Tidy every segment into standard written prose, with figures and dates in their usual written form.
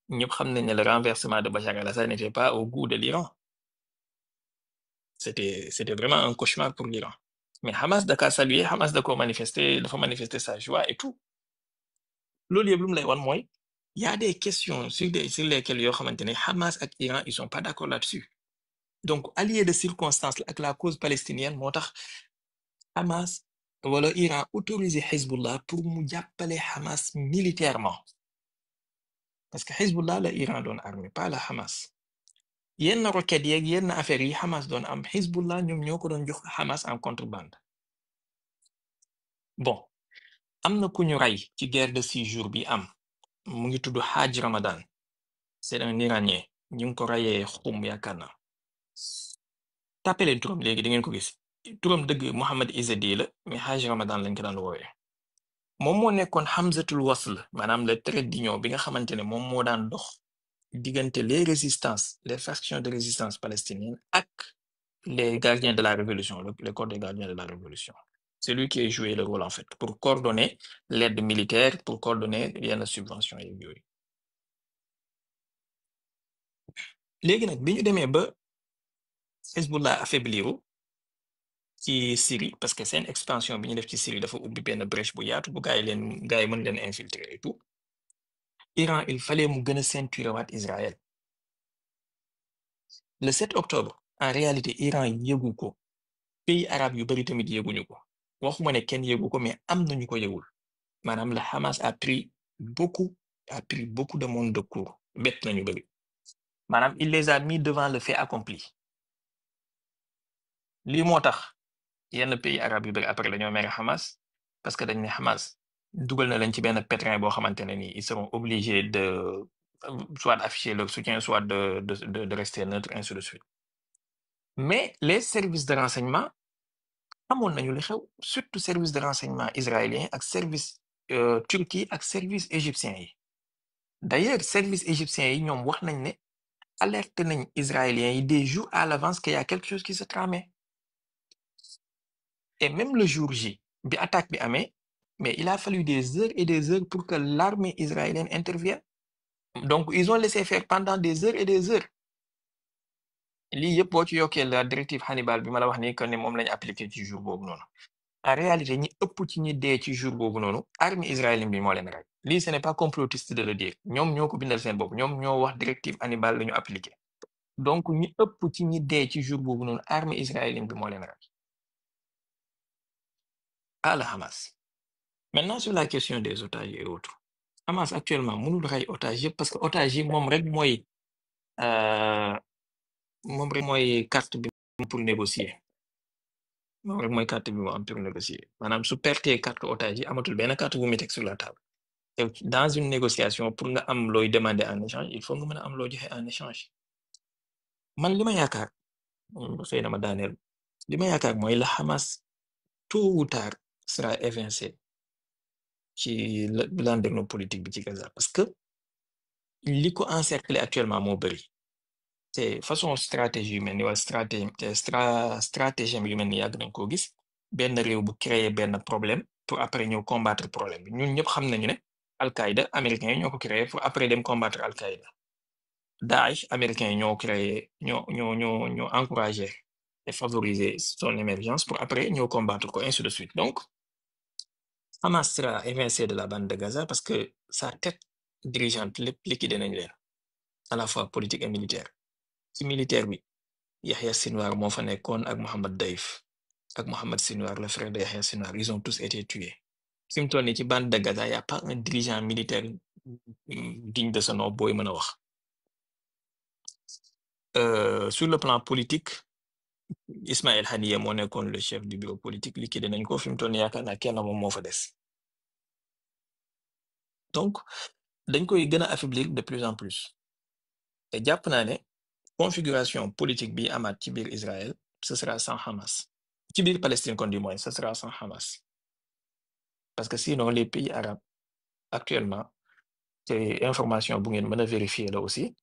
ñëpp xam nañ ne le renversement de Bachar el-Assad n'était pas au goût de l'Iran. C'était vraiment un cauchemar pour l'Iran. Mais Hamas da kaa saluer, Hamas da ko manifester, dafa manifester sa joie et tout. Loolu yëpp lu mu lay wan mooy, il y a des questions sur lesquelles yoo xamante ne Hamas ak Iran ils sont pas d'accord là-dessus. Donc allié de circonstance la ak la cause palestinienne moo tax Hamas wala Iran autorisé Hezbollah pour mu jàppale Hamas militairement. Parce que Hezbollah la Iran doon armé pas la Hamas. Yenn roquettes yeeg yenn affaires yi Hamas doon am Hezbollah ñoom ñoo ko doon jox Hamas en contrebande. Bon, am na ku ñu rey ci guerre de 6 jours bi am mu ngi tudd Haj Ramadan c'est un Iranien ñu ngi ko reyee xum yaakaar naa tapé leen turam léegi da ngeen ko gis turam dëgg Mohamed Izzadi la mais Haj Ramadan lañ ko daan woowee moom moo nekkoon Hamzatul Wasl maanaam le trait d'union bi nga xamante ne moom moo daan dox diggante les résistances les factions de résistance palestinienne ak les gardiens de la révolution le corps des gardiens de la révolution c'est lui qui a joué le rôle en fait pour coordonner l'aide militaire pour coordonner yenn subventions yeeg yooyu léegi nag bi ñu demee ba Hezbollah affaibliru ci Syrie parce que seen expansion bi ñu def ci Syrie dafa ubbi benn brèche bu yaatu bu gars yi mën leen infiltrer et tout Iran il fallait mu gën a ceinturer waat Israël le 7 octobre en réalité Iran yëgu ko pays arabe yu bari tamit yëguñu ko waxuma ne kenn yëgu ko mais am nañu ko yëgul maanaam le Hamas a pris beaucoup de monde de court bett nañu bari maanaam il les a mis devant le fait accompli lii moo tax yenn pays arabes yu bari après dañoo mere Hamas parce que dañ ne Hamas dugal na leen ci benn pétrin boo xamante ne nii ils seront obligés de soit afficher leur soutien soit de rester neutre ainsi de suite mais les services de renseignement xamoon nañu li xew surtout service de renseignement israélien ak service Turquie ak service égyptien yi d'ailleurs service égyptien yi ñoom wax nañ ne alerte nañ israéliens yi des jours à l'avance qu'il y a quelque chose qui se tramait et même le jour J bi attaque bi amee mais il a fallu des heures et des heures pour que l'armée israélienne intervienne donc ils ont laissé faire pendant des heures et des heures lii yëpp boo ci yokkee la directive Hannibal bi ma la wax ni que ne moom lañu appliqué ci jour boobu noonu en réalité ñi ëpp ci ñi dee ci jour boobu noonu armée israélienne bi moo leen rey lii ce n'est pas complotiste de le dire ñoom ñoo ko bindal seen bopp ñoom ñoo wax directive Hannibal la ñu appliqué donc ñi ëpp ci ñi dee ci jour boobu noonu armée israélienne bi moo leen rey à la Hamas maintenant sur la question des otages et autres Hamas actuellement mënul rey otage yëpp parce que otage yi moom rek mooy carte bi pour négocier moom rek mooy carte bi mu am pour négocier maanaam su pertee carte otage yi amatul benn carte bu muy teg sur la table te dans une négociation pour nga am looy demander en échange il faut nga mën a am loo joxe en échange man li ma yaakaar xëy na ma daaneel li ma yaakaar mooy la Hamas tôt ou tard sera évincé ci landerneau politique bi ci Gaza parce que li ko encercler actuellement moo bëri te façon stratégie yu mel ni wala stratagème yu mel ni yàgg nañ koo gis benn réew bu créer benn problème pour après ñëw combattre problème bi ñun ñëpp xam nañu ne Al-Qaïda américains yi ñoo ko créé pour après dem combattre Al-Qaïda Daesh américains yi ñoo créé ñoo encouragé et favoriser son émergence pour après ñëw combattre ko ainsi de suite donc Hamas sera évincé de la bande de Gaza parce que sa tête dirigeante lépp liquidé nañ leen à la fois politique et militaire ci militaire bi Yahya Sinwar moo fa nekkoon ak Mohamed Daif ak Mohamed Sinwar le frère de Yahya Sinwar ils ont tous été tués fi mu toll nii ci bande de Gaza y a pas un dirigeant militaire digne de ce nom booy mën a wax sur le plan politique Ismaël Haniyeh moo nekkoon le chef du bureau politique liquidé nañ ko fi mu toll nii yaakaar naa kenn moom moo fa des donc dañ koy gën a affaiblir de plus en plus te jàpp naa ne configuration politique bi amaat ci biir Israël ce sera sans Hamas ci biir Palestine kon du moins ce sera sans Hamas parce que sinon les pays arabes actuellement te information bu ngeen mën a vérifier la aussi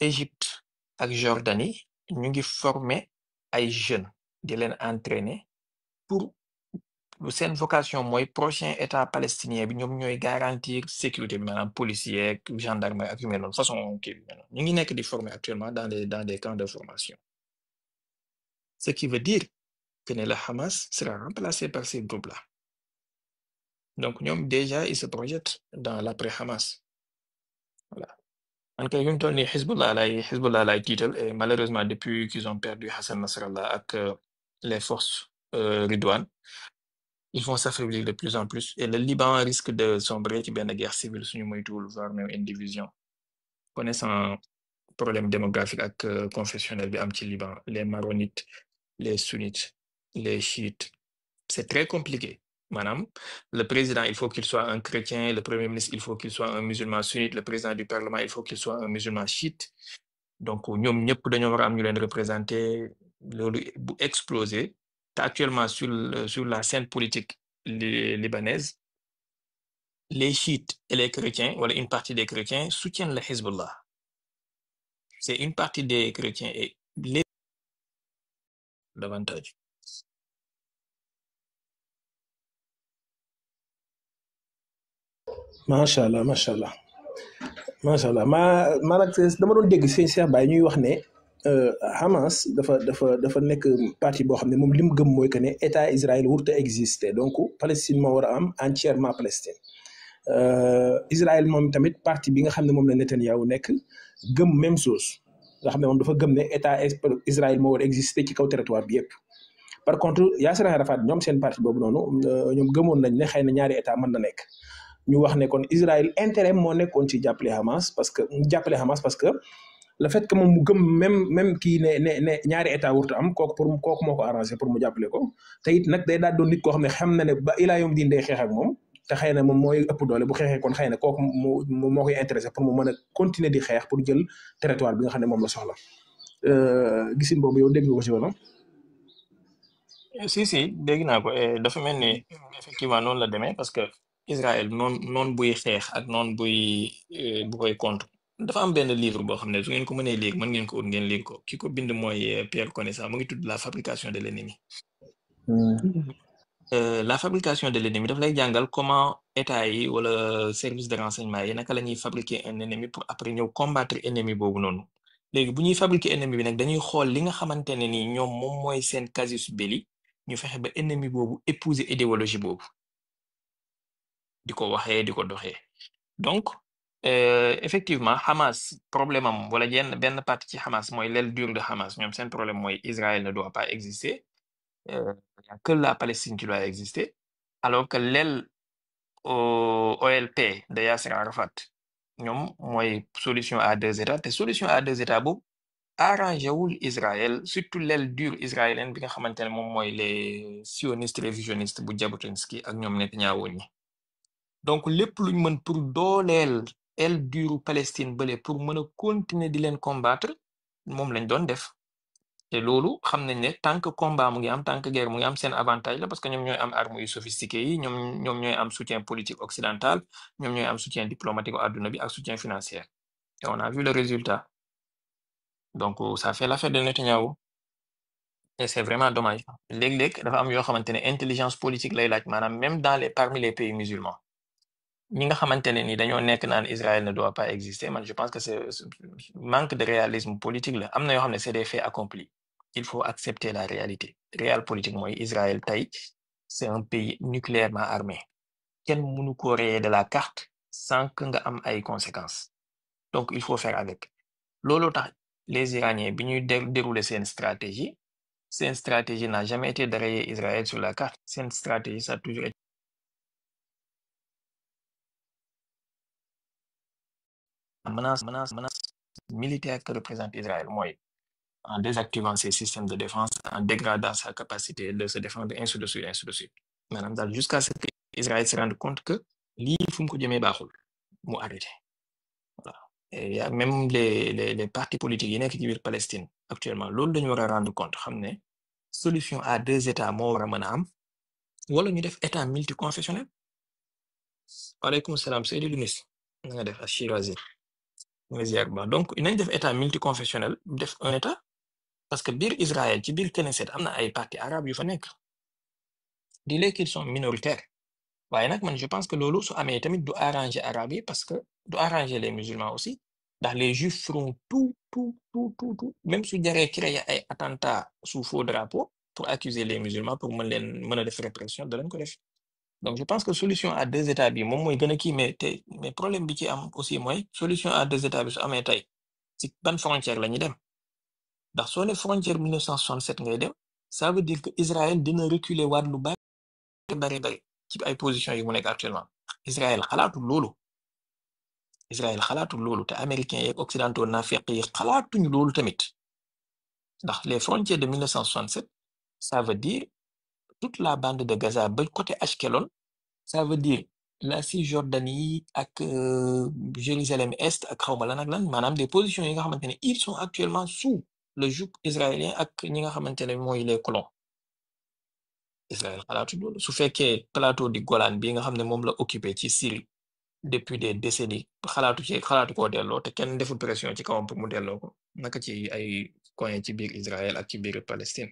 Égypte ak Jordanie ñu ngi former ay jeunes di leen entraîner pour seen vocation mooy prochain état palestinien bi ñoom ñooy garantir sécurité bi maanaam policier ak gendarme ak yu mel noonu façon kii bi mel noonu ñu ngi nekk di former actuellement dans des camps de formation ce qui veut dire que le Hamas sera remplacé par ces groupes-là donc ñoom déjà ils se projettent dans l'après-Hamas voilà man kay fi mu toll nii Hezbollah lay tiital et malheureusement depuis qu'ils ont perdu Hassan Nasrallah ak les forces Ridwan ils vont s'affaiblir de plus en plus et le Liban risque de sombrer ci benn guerre civile suñu moytuwul voire même une division connaissant problème démographique ak confessionnel bi am ci Liban les maronites les sunnites les chiites c'est très compliqué maanaam le président il faut qu'il soit un chrétien le premier ministre il faut qu'il soit un musulman sunnite le président du parlement il faut qu'il soit un musulman chiite donc ñoom ñëpp dañoo war a am ñu leen représenter loolu bu exploser te actuellement sur la scène politique libanaise les chiites et les chrétiens wala une partie des chrétiens soutiennent le Hezbollah c'est une partie des chrétiens et les davantage macha allah macha allah macha allah maa nag dama doon dégg sëñ Cheikh Baye ñuy wax ne Hamas dafa nekk parti boo xam ne moom li mu gëm mooy que ne état Israël wurta exister donc Palestine moo war a am entièrement Palestine Israël moom tamit parti bi nga xam ne moom la Netanyahu nekk gëm même chose nga xam ne moom dafa gëm ne état Israël moo war a exister ci kaw territoire bi yëpp. par contre Yasser Arafat ñoom seen parti boobu noonu ñoom gëmoon nañ ne xëy na ñaari état mën na nekk. ñu wax ne kon Israël intérêt moo nekkoon ci jàppale Hamas parce que le fait que moom mu gëm même kii ne ñaari état wurtu am kooku moo ko arrangé pour mu jàppale ko te it nag day daal doon nit koo xam ne xam na ne ba ilaa yom diin day xeex ak moom te xëy na moom mooy ëpp doole bu xeexee kon xëy na kooku moo koy intéressé pour mu mën a continuer di xeex pour jël territoire bi nga xam ne moom la soxla gisin boobu yow dégg nga ko ci wala. si dégg naa ko dafa mel ni effectivement noonu la demee parce que Israël noon buy xeex ak noon bu koy contre dafa am benn livre boo xam ne su ngeen ko mënee lire mën ngeen ko ut ngeen lire ko ki ko bind mooy Pierre Connaissant mu ngi tudd la fabrication de l'ennemi la fabrication de l'ennemi daf lay jàngal comment état yi wala service de renseignement yi naka la ñuy fabriquer un ennemi pour après ñëw combattre ennemi boobu noonu léegi bu ñuy fabriquer ennemi bi nag dañuy xool li nga xamante ne ni ñoom moom mooy seen casus belli ñu fexe ba ennemi boobu épouser idéologie boobu di ko waxee di ko doxee donc effectivement Hamas problème am wala benn partie ci Hamas mooy l'aile dure de Hamas ñoom seen problème mooy Israël ne doit pas exister il y a que la Palestine qui doit exister alors que l'aile OLP de Yasser Arafat ñoom mooy solution à deux états te solution à deux états boobu arrangé wul Israël surtout l'aile dure israélienne bi nga xamante ne moom mooy les sionistes révisionnistes bu Jabotinsky ak ñoom Netanyahu ñi donc lépp luñ mën pour dooleel aile dure Palestine bële pour mën a continuer di leen combattre moom lañ doon def te loolu xam nañ ne tant que combat mu ngi am tant que guerre mu ngi am seen avantage la parce que ñoom ñooy am armes yu sophistiquées yi ñoom ñooy am soutien politique occidental ñoom ñooy am soutien diplomatique àdduna bi ak soutien financier et on a vu le résultat donc ça fait l'affaire de Netanyahu et c'est vraiment dommage léeg-léeg dafa am yoo xamante ne intelligence politique lay laaj maanaam même parmi les pays musulmans ñi nga xamante ne ni dañoo nekk naan Israël ne doit pas exister man je pense que c'est manque de réalisme politique la am na yoo xam ne c'est des faits accomplis il faut accepter la réalité réel politique mooy Israël tey c'est un pays nucléairement armé kenn mënu ko rayer de la carte sans que nga am ay conséquences donc il faut faire avec loolu tax les Iraniens bi ñuy dérouler seen stratégie n'a jamais été de rayer Israël sur la carte seen stratégie ça a toujours été menace militaire que représente Israël mooy en désactivant ses systèmes de défense en dégradant sa capacité de se défendre ainsi de suite maanaam daal jusqu'à ce que Israël se rende compte que lii fu mu ko jëmee baaxul mu arrêté voilà et y a même les partis politiques yi nekk ci biir Palestine actuellement loolu dañu war a rendre compte xam ne solution à deux états moo war a mën a am wala ñu def état multiconfessionnel waaleykum salaam Seydou Lunis na nga def Ashirazi donc nañ def état multiconfessionnel def un état parce que biir Israël ci biir Knesset am na ay parti arabe yu fa nekk dis-les qu'ils sont minoritaires. waaye nag man je pense que loolu su amee tamit du arranger arabes yi parce que du arranger les musulmans aussi ndax les juifs feront tout même su jaree créer ay attentats sous faux drapeau pour accuser les musulmans pour mën a def répression danañ ko def donc je pense que solution à deux états bi moom mooy gën a kii mais problème bi ci am aussi mooy solution à deux états bi su amee tey si ban frontière la ñuy dem ndax soo ne frontière 1967 ngay dem ça veut dire que Israël dina reculer waat lu bari ci ay positions yi mu nekk actuellement Israël xalaatul loolu Israël xalaatul loolu te américains yeeg occidentaux naafeq yi xalaatuñu loolu tamit ndax les frontières de 1967 ça veut dire toute la bande de Gaza ba côté Ashkelon ça veut dire la Cisjordanie ak Jérusalem Est ak xawma lan ak lan maanaam des positions yi nga xamante ne ils sont actuellement sous le joug israélien ak ñi nga xamante ne mooy les colons Israël xalaatul loolu su fekkee plateau du Golan bi nga xam ne moom la occupé ci Syrie depuis des décennies xalaatu koo delloo te kenn deful pression ci kawam pour mu delloo ko naka ci ay coin ci biir Israël ak ci biir Palestine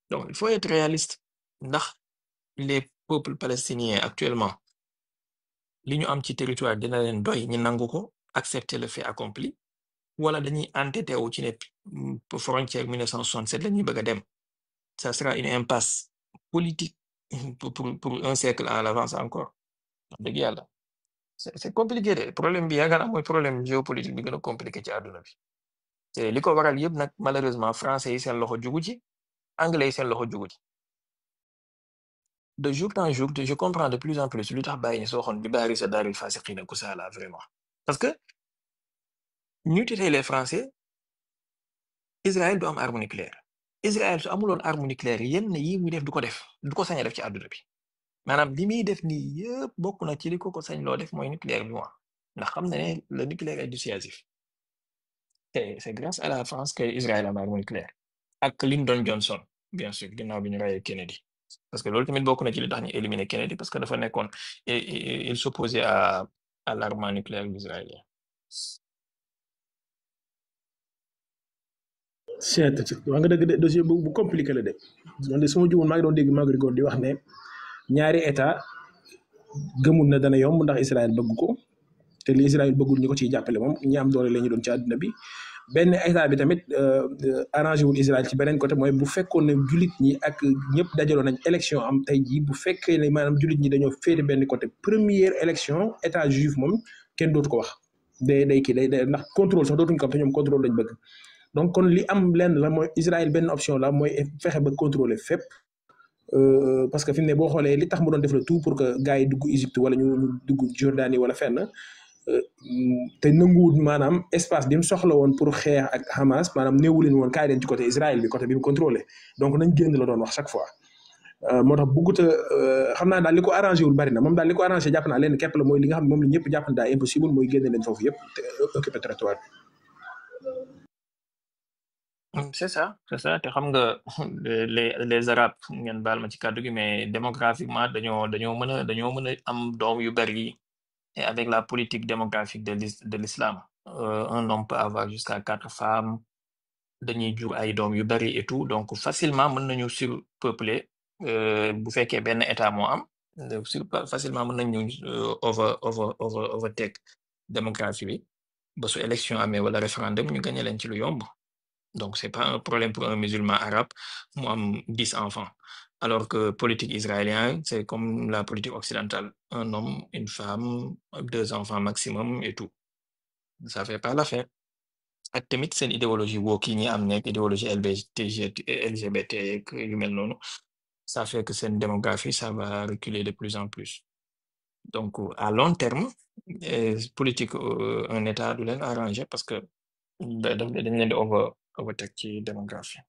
donc il faut être réaliste ndax les peuples palestiniens actuellement li ñu am ci territoire dina leen doy ñu nangu ko accepter le fait accompli wala dañuy entêté wu ci ne frontière 1967 la ñuy bëgg a dem ça sera une impasse politique pour un siècle à l'avance encore wax dëgg yàlla c'est compliqué de problème bi yaakaar naa mooy problème géopolitique bi gën a compliqué ci àdduna bi te li ko waral yëpp nag malheureusement français yi seen loxo jugu ci anglais yi seen loxo jugu ci de jour en jour je comprends de plus en plus lu tax bàyyi ñu soo xoon bi baari sa daaril fasiqina ku saala vraiment parce que ñu titee les français Israël du am arme nucléaire Israël su amuloon arme nucléaire yenn yi muy def du ko sañ a def ci àdduna bi maanaam li muy def nii yëpp bokk na ci li ko sañ loo def mooy nucléaire bi moi ndax xam na ne le nucléaire est dissuasif te c'est grâce à la France que Israël am arme nucléaire ak Lyndon Johnson bien sûr ginnaaw bi ñu rayee Kennedy parce que loolu tamit bokk na ci li tax ñu éliminer Kennedy parce que dafa nekkoon il s'opposait à l'armement nucléaire israélien wax nga dëgg de dossier bu compliqué la de man de sama jugoon maa ngi doon dégg Magrigoor di wax ne ñaari état gëmul na dana yomb ndax Israël bëgg ko te li Israël bëggul ñu ko ciy jàppale moom ñi am doole la ñu doon ci àdduna bi benn état bi tamit arrangé wul Israël ci beneen côté mooy bu fekkoon ne jullit ñi ak ñëpp dajaloo nañ élection am tey jii bu fekkee ne maanaam jullit ñi dañoo féete benn côté première élection état juif moom kenn dootu ko wax day kii day ndax contrôle sax dootuñu ko am te ñoom contrôle lañ bëgg donc kon li am lenn la mooy Israël benn option la mooy fexe ba contrôler fépp parce que fi mu ne boo xoolee li tax mu doon def le tout pour que gars yi dugg Égypte wala ñu dugg Jordanie wala fenn te nanguwul maanaam espace bi mu soxla woon pour xeex ak Hamas maanaam néewu leen woon kaay leen ci côté Israël bi côté bi mu contrôlé donc nañ génn la doon wax chaque fois moo tax bëggut a xam naa daal li ko arrangé wul bari na moom daal li ko arrangé jàpp naa leen képp la mooy li nga xam ne moom la ñëpp jàpp na daal impossible mooy génne leen foofu yëpp te occupé territoire bi. c'est ça te xam nga les arabes ngeen baal ma ci kàddu gi mais démographiquement dañoo mën a am doom yu bari et avec la politique démographique de l'islam un homme peut avoir jusqu'à 4 femmes dañuy jur ay doom yu bari et tout donc facilement mën nañu surpeupler bu fekkee benn état moo am facilement mën nañu overtake démographie bi ba su élection amee wala référendum ñu gagné leen ci lu yomb donc c'est pas un problème pour un musulman arabe mu am 10 enfants alors que politique israélienne c'est comme la politique occidentale un homme une femme 2 enfants maximum et tout ça fait pas l'affaire ak tamit seen idéologie woke yi ñi am nekk idéologie LGBT yu mel noonu ça fait que seen démographie ça va reculer de plus en plus donc à long terme politique un état du leen arranger parce que dañ leen di overtake ci démographie